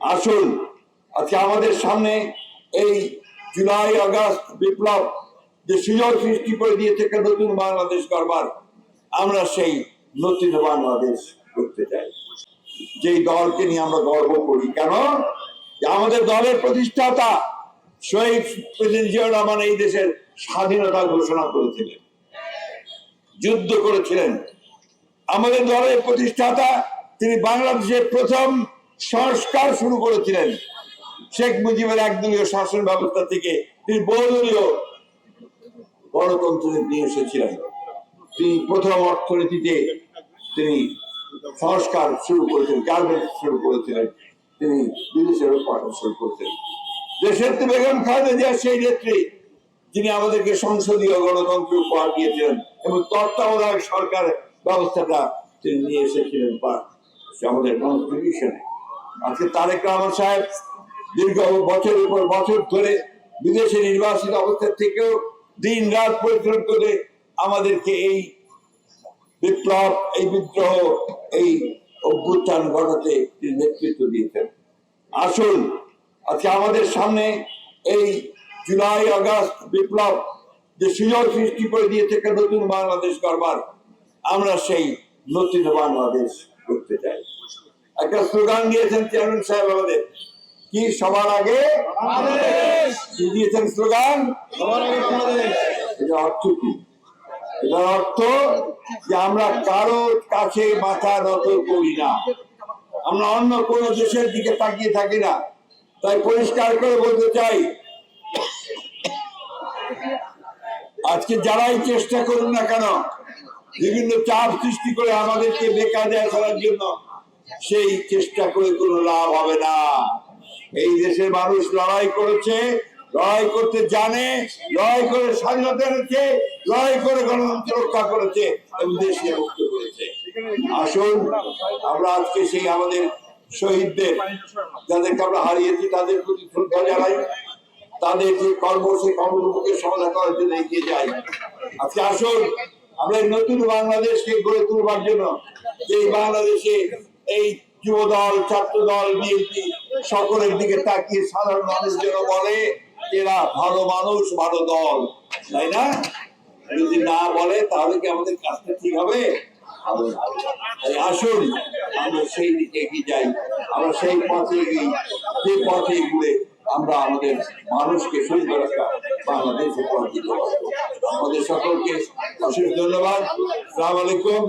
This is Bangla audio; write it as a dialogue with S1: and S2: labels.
S1: আসুন আজকে আমাদের সামনে এই জুলাই আগস্ট বিপ্লব যে সুযোগ সৃষ্টি করে দিয়েছে একটা নতুন বাংলাদেশ গড়বার, আমরা সেই নতুন বাংলাদেশ করতে চাই। যেই দলকে নিয়ে আমরা গর্ব করি, কেন যে আমাদের দলের প্রতিষ্ঠাতা শহীদ প্রেসিডেন্ট জিয়াউর রহমান এই দেশের স্বাধীনতা ঘোষণা করেছিলেন, যুদ্ধ করেছিলেন। আমাদের দলের প্রতিষ্ঠাতা তিনি বাংলাদেশের প্রথম সংস্কার শুরু করেছিলেন। শেখ মুজিবের একদলীয় শাসন ব্যবস্থা থেকে তিনি বহুদলীয় গণতন্ত্র নিয়ে এসেছিলেন। তিনি প্রথম অর্থনীতিতে তিনি সংস্কার শুরু করেছিলেন, গার্মেন্টস শুরু করেছিলেন, তিনি বিদেশের পাঠানো শুরু করেছিলেন। দেশের বেগম খালেদা জিয়া সেই নেত্রী যিনি আমাদেরকে সংসদীয় গণতন্ত্র উপহার দিয়েছিলেন এবং তত্ত্বাবধায়ক সরকার ব্যবস্থাটা তিনি নিয়ে এসেছিলেন আমাদের কনস্টিটিউশনে। আজকে তারেক রহমান সাহেব দীর্ঘ বছরের পর বছর ধরে বিদেশে নির্বাসিত অবস্থা থেকেও দিন রাত পরিশ্রম করে আমাদেরকে এই বিপ্লব, এই বিদ্রোহ, এই অভ্যুত্থান ঘটাতে তিনি নেতৃত্ব দিয়েছেন। আসুন আজকে আমাদের সামনে এই জুলাই আগস্ট বিপ্লব যে সুযোগ সৃষ্টি করে দিয়েছে একটা নতুন বাংলাদেশ গড়বার, আমরা সেই নতুন বাংলাদেশ করতে চাই। একটা স্লোগান দিয়েছেন চেয়ারম্যান সাহেব আমাদের, কি সবার আগে কি দিয়েছেন স্লোগান? এটা অর্থ কি? এটার অর্থ যে আমরা কারো কাছে মাথা নত করি না, আমরা অন্য কোন দেশের দিকে তাকিয়ে থাকি না। তাই পরিষ্কার করে বলতে চাই, আজকে যারাই চেষ্টা করুন না কেন বিভিন্ন চাপ সৃষ্টি করে আমাদেরকে বেকায়দায় ফেলার জন্য, সেই চেষ্টা করে কোনো লাভ হবে না। এই দেশের মানুষ লড়াই করেছে, লড়াই করতে জানে, লড়াই করে স্বাধীনতা এনেছে, লড়াই করে গণতন্ত্র রক্ষা করেছে এবং দেশকে মুক্ত করেছে। আসুন আমরা আজকে সেই আমাদের শহীদদের, যাদেরকে আমরা হারিয়েছি, তাদের প্রতি শ্রদ্ধা জানাই, তাদের যে কর্ম সেই কর্মকে সমাধান করার জন্য এগিয়ে যাই। আজকে আসুন আমরা নতুন বাংলাদেশকে গড়ে তুলবার জন্য, এই বাংলাদেশে এই যুব দল, ছাত্র দল, বিএনপি সকলের দিকে তাকিয়ে সাধারণ মানুষ যেন বলে এরা ভালো মানুষ, ভালো দল, তাই না? যদি না বলে তাহলে কি আমাদের কাজটা ঠিক হবে? আসুন আমরা সেই দিকে এগিয়ে যাই, আমরা সেই পথে এগিয়ে, যে পথে এগুলে আমরা আমাদের মানুষকে সুন্দর একটা বাংলাদেশ উপহার দিতে পারবো। আমাদের সকলকে অশেষ ধন্যবাদ। আসসালামু আলাইকুম।